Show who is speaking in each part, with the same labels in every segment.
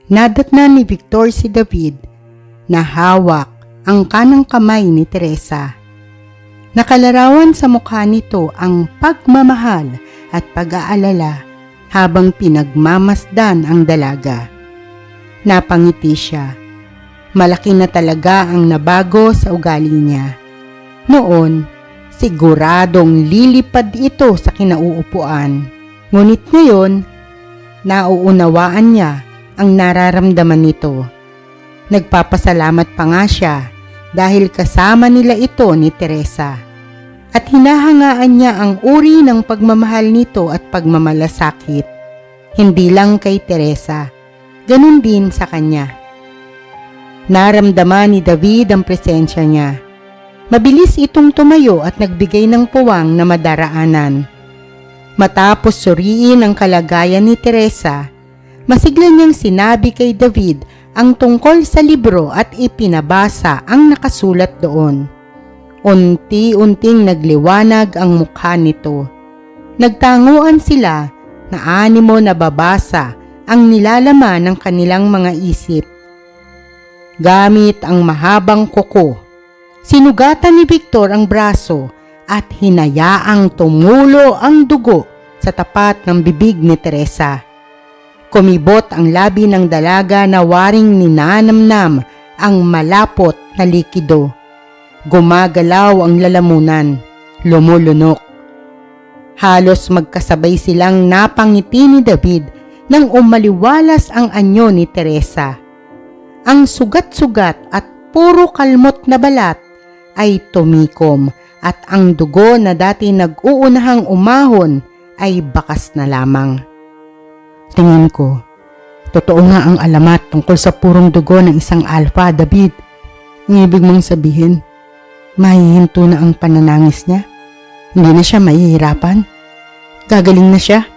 Speaker 1: Nadatnan ni Victor si David na hawak ang kanang kamay ni Teresa. Nakalarawan sa mukha nito ang pagmamahal at pag-aalala habang pinagmamasdan ang dalaga. Napangiti siya. Malaki na talaga ang nabago sa ugali niya. Noon, siguradong lilipad ito sa kinauupuan. Ngunit ngayon, nauunawaan niya ang nararamdaman nito. Nagpapasalamat pa nga siya dahil kasama nila ito ni Teresa. At hinahangaan niya ang uri ng pagmamahal nito at pagmamalasakit. Hindi lang kay Teresa, ganun din sa kanya. Naramdaman ni David ang presensya niya. Mabilis itong tumayo at nagbigay ng puwang na madaraanan. Matapos suriin ang kalagayan ni Teresa, masigla niyang sinabi kay David ang tungkol sa libro at ipinabasa ang nakasulat doon. Unti-unting nagliwanag ang mukha nito. Nagtanguan sila na animo na babasa ang nilalaman ng kanilang mga isip. Gamit ang mahabang kuko, sinugatan ni Victor ang braso at hinayaang tumulo ang dugo sa tapat ng bibig ni Teresa. Kumibot ang labi ng dalaga na waring ninanamnam ang malapot na likido. Gumagalaw ang lalamunan, lumulunok. Halos magkasabay silang napangiti ni David nang umaliwalas ang anyo ni Teresa. Ang sugat-sugat at puro kalmot na balat ay tumikom at ang dugo na dati nag-uunahang umahon ay bakas na lamang. Tingin ko, totoo nga ang alamat tungkol sa purong dugo ng isang alpha, David. Ang ibig mong sabihin, mahihinto na ang pananangis niya? Hindi na siya mahihirapan? Gagaling na siya?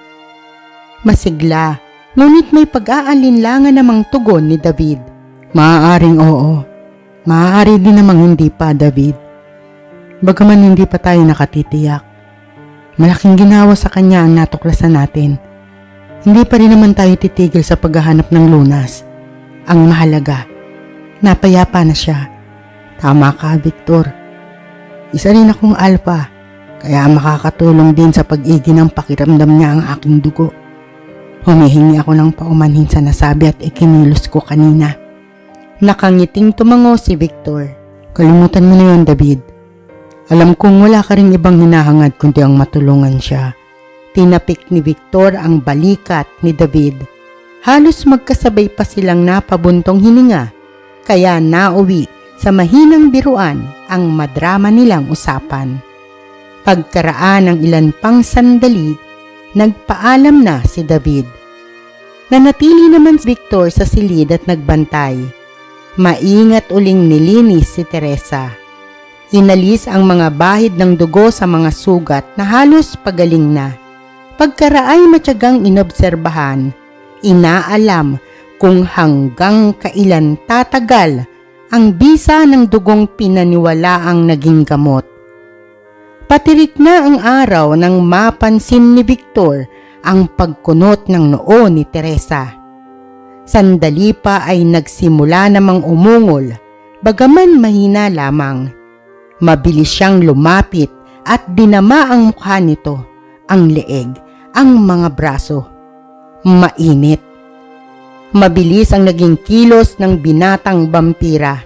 Speaker 1: Masigla, ngunit may pag-aalinlangan namang tugon ni David. Maaaring oo. Maaari din namang hindi pa, David. Bagaman hindi pa tayo nakatitiyak. Malaking ginawa sa kanya ang natuklasan natin. Hindi pa rin naman tayo titigil sa paghahanap ng lunas. Ang mahalaga, napayapa na siya. Tama ka, Victor. Isa rin akong alpha, kaya makakatulong din sa pag-igi ng pakiramdam niya ang aking dugo. Humihingi ako ng paumanhin sa nasabi at ikinilos ko kanina. Nakangiting tumango si Victor. Kalimutan mo na yun, David. Alam kong wala ka rin ibang hinahangad kundi ang matulungan siya. Tinapik ni Victor ang balikat ni David. Halos magkasabay pa silang napabuntong hininga, kaya nauwi sa mahinang biruan ang madrama nilang usapan. Pagkaraan ng ilan pang sandali, nagpaalam na si David. Nanatili naman si Victor sa silid at nagbantay. Maingat uling nilinis si Teresa. Inalis ang mga bahid ng dugo sa mga sugat na halos pagaling na. Pagkaraay matyagang inobserbahan, inaalam kung hanggang kailan tatagal ang bisa ng dugong pinaniwalaang naging gamot. Patirik na ang araw nang mapansin ni Victor ang pagkunot ng noo ni Teresa. Sandali pa ay nagsimula namang umungol, bagaman mahina lamang. Mabilis siyang lumapit at dinama ang mukha nito, ang leeg, ang mga braso. Mainit. Mabilis ang naging kilos ng binatang vampira.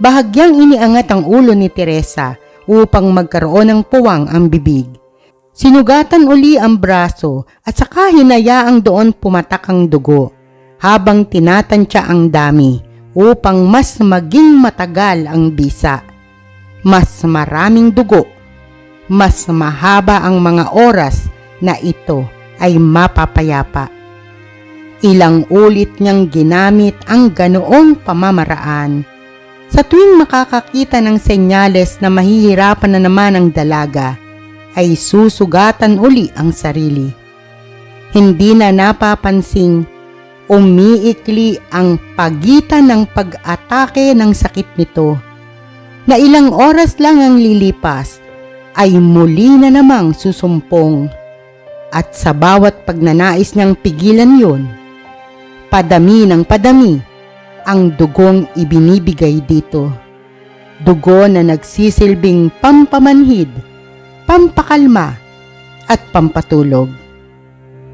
Speaker 1: Bahagyang iniangat ang ulo ni Teresa upang magkaroon ng puwang ang bibig. Sinugatan uli ang braso at saka hinayaang doon pumatak ang dugo habang tinatansya ang dami upang mas maging matagal ang bisa. Mas maraming dugo, mas mahaba ang mga oras na ito ay mapapayapa. Ilang ulit niyang ginamit ang ganoong pamamaraan. Sa tuwing makakakita ng senyales na mahihirapan na naman ang dalaga, ay susugatan uli ang sarili. Hindi na napapansing umiikli ang pagitan ng pag-atake ng sakit nito, na ilang oras lang ang lilipas ay muli na namang susumpong. At sa bawat pagnanais niyang pigilan yun, Padami ng padami ang dugong ibinibigay dito. Dugo na nagsisilbing pampamanhid, pampakalma at pampatulog.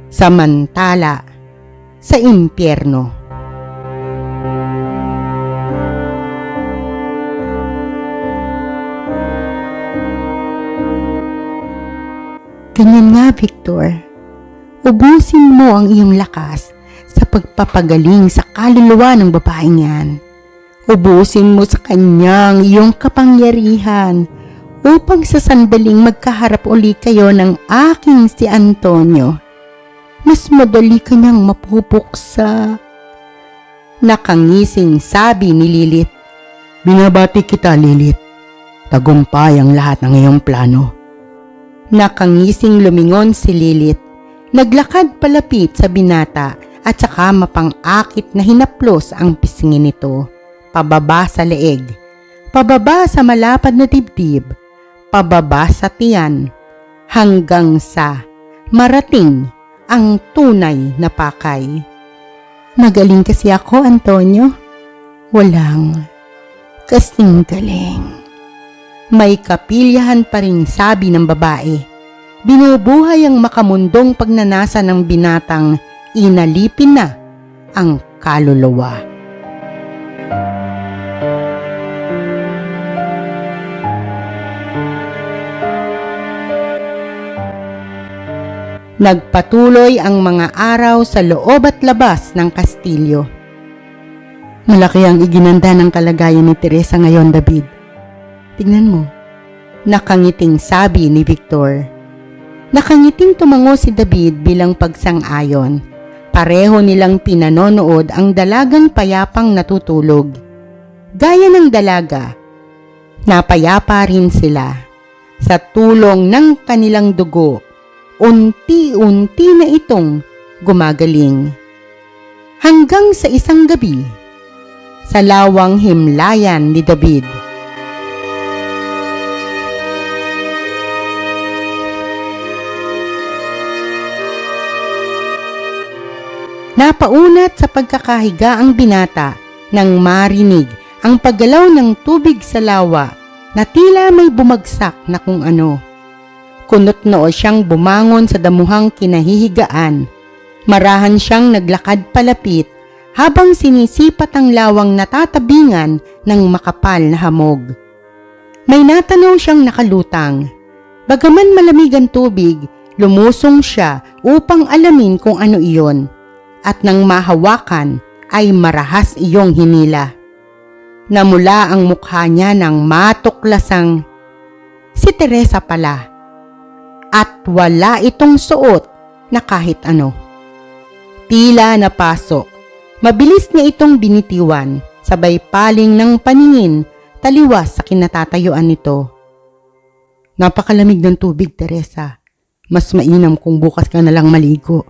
Speaker 1: Samantala sa impyerno. Ganyan nga, Victor. Ubusin mo ang iyong lakas sa pagpapagaling sa kaluluwa ng babaeng yan. Ubusin mo sa kanyang iyong kapangyarihan upang sa sandaling magkaharap uli kayo ng aking si Antonio. Mas madali kanyang mapupuksa. Nakangising sabi ni Lilith. Binabati kita, Lilith. Tagumpay ang lahat ng iyong plano. Nakangising lumingon si Lilith. Naglakad palapit sa binata at saka mapang-akit na hinaplos ang pisngin nito. Pababa sa leeg, pababa sa malapad na dibdib, pababa sa tiyan, hanggang sa marating ang tunay na pakay. Magaling kasi ako, Antonio. Walang kasing galing. May kapilyahan pa ring sabi ng babae. Binubuhay ang makamundong pagnanasa ng binatang inalipin na ang kaluluwa. Nagpatuloy ang mga araw sa loob at labas ng kastilyo. Malaki ang iginanda ng kalagayan ni Teresa ngayon, David. Tingnan mo, nakangiting sabi ni Victor. Nakangiting tumango si David bilang pagsang-ayon. Pareho nilang pinanonood ang dalagang payapang natutulog. Gaya ng dalaga, napayapa rin sila. Sa tulong ng kanilang dugo, unti-unti na itong gumagaling. Hanggang sa isang gabi, sa lawang himlayan ni David. Napaunat sa pagkakahiga ang binata nang marinig ang paggalaw ng tubig sa lawa na tila may bumagsak na kung ano. Kunot-noo siyang bumangon sa damuhang kinahihigaan. Marahan siyang naglakad palapit habang sinisipat ang lawang natatabingan ng makapal na hamog. May natanaw siyang nakalutang. Bagaman malamig ang tubig, lumusong siya upang alamin kung ano iyon. At nang mahawakan ay marahas iyong hinila. Namula ang mukha niya ng matuklasang si Teresa pala. At wala itong suot na kahit ano. Tila napasok. Mabilis niya itong binitiwan, sabay paling ng paningin taliwas sa kinatatayuan nito. Napakalamig ng tubig, Teresa. Mas mainam kung bukas ka na lang maligo.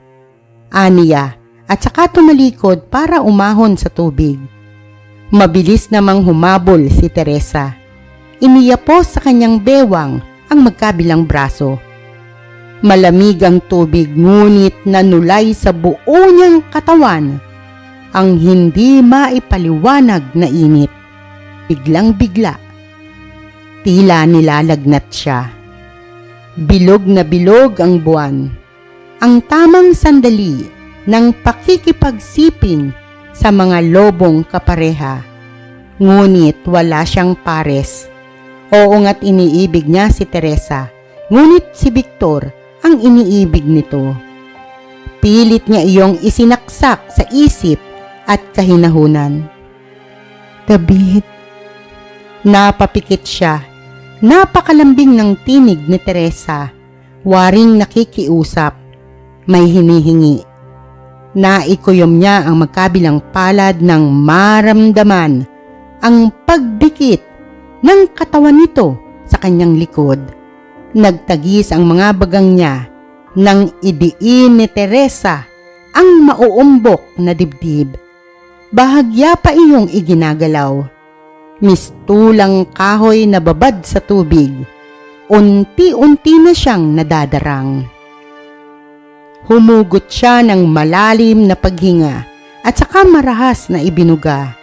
Speaker 1: Aniya. At saka tumalikod para umahon sa tubig. Mabilis namang humabol si Teresa. Iniyapos sa kanyang bewang ang magkabilang braso. Malamig ang tubig ngunit nanulay sa buo niyang katawan ang hindi maipaliwanag na init. Biglang-bigla, tila nilalagnat siya. Bilog na bilog ang buwan. Ang tamang sandali ng pakikipagsiping sa mga lobong kapareha. Ngunit wala siyang pares. Oo nga't iniibig niya si Teresa, ngunit si Victor ang iniibig nito. Pilit niya iyong isinaksak sa isip at kahinahunan. David. Napapikit siya. Napakalambing ng tinig ni Teresa. Waring nakikiusap. May hinihingi. Naikuyom niya ang magkabilang palad ng maramdaman ang pagdikit ng katawan nito sa kanyang likod. Nagtagis ang mga bagang niya nang idiin ni Teresa ang mauumbok na dibdib. Bahagya pa iyong iginagalaw. Mistulang kahoy na babad sa tubig. Unti-unti na siyang nadadarang. Humugot siya ng malalim na paghinga at saka marahas na ibinuga.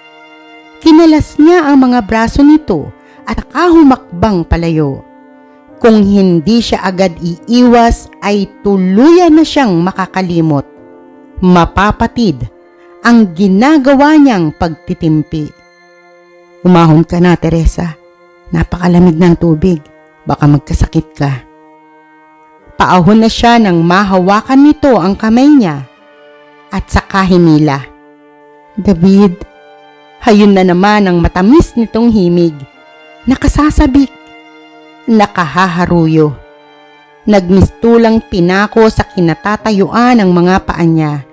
Speaker 1: Kinalas niya ang mga braso nito at saka humakbang palayo. Kung hindi siya agad iiwas ay tuluyan na siyang makakalimot. Mapapatid ang ginagawa niyang pagtitimpi. Umahon ka na, Teresa. Napakalamig ng tubig. Baka magkasakit ka. Paahon na siya nang mahawakan nito ang kamay niya at saka hinila. David, hayun na naman ang matamis nitong himig. Nakasasabik, nakahaharuyo. Nagmistulang pinako sa kinatatayuan ng mga paa niya.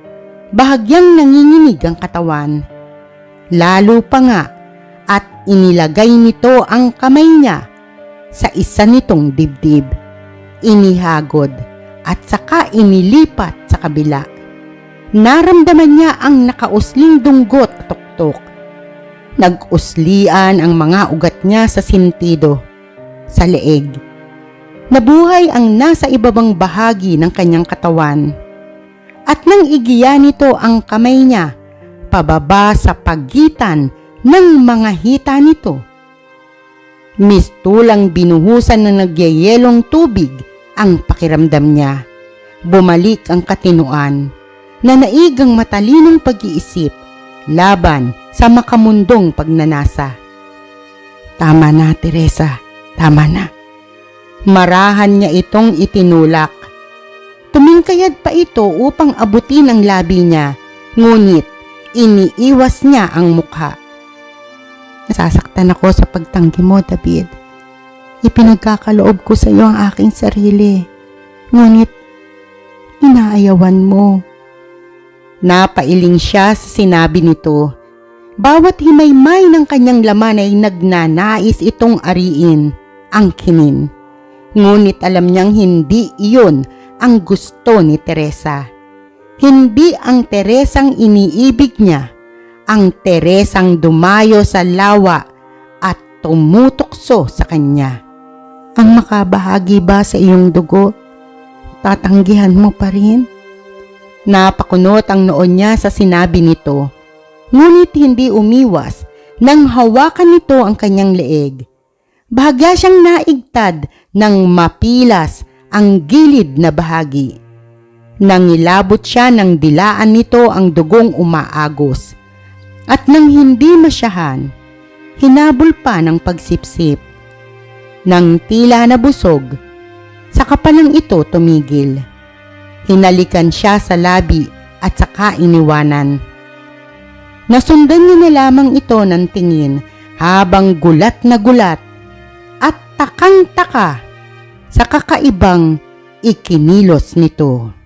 Speaker 1: Bahagyang nanginginig ang katawan. Lalo pa nga at inilagay nito ang kamay niya sa isa nitong dibdib. Inihagod at saka inilipat sa kabila. Naramdaman niya ang nakausling dunggot at tuktok. Nag-uslian ang mga ugat niya sa sintido, sa leeg. Nabuhay ang nasa ibabang bahagi ng kanyang katawan. At nang igiya nito ang kamay niya pababa sa pagitan ng mga hita nito, mistulang binuhusan ng nagyayelong tubig ang pakiramdam niya. Bumalik ang katinuan, nanaigang matalinong pag-iisip laban sa makamundong pagnanasa. Tama na, Teresa. Tama na. Marahan niya itong itinulak. Tumingkayad pa ito upang abutin ang labi niya, ngunit iniiwas niya ang mukha. Nasasaktan ako sa pagtanggi mo, David. Ipinagkakaloob ko sa iyo ang aking sarili. Ngunit, inaayawan mo. Napailing siya sa sinabi nito. Bawat himaymay ng kanyang laman ay nagnanais itong ariin, angkinin. Ngunit alam niyang hindi iyon ang gusto ni Teresa. Hindi ang Teresang iniibig niya, ang Teresang dumayo sa lawa at tumutukso sa kanya. Ang makabahagi ba sa iyong dugo? Tatanggihan mo pa rin? Napakunot ang noon niya sa sinabi nito, ngunit hindi umiwas nang hawakan nito ang kanyang leeg. Bahagya siyang naigtad ng mapilas ang gilid na bahagi. Nangilabot siya ng dilaan nito ang dugong umaagos. At nang hindi masyahan, hinabol pa ng pagsipsip. Nang tila nabusog, saka pa lang ito tumigil. Hinalikan siya sa labi at saka iniwanan. Nasundan niya na lamang ito ng tingin habang gulat na gulat at takang-taka sa kakaibang ikinilos nito.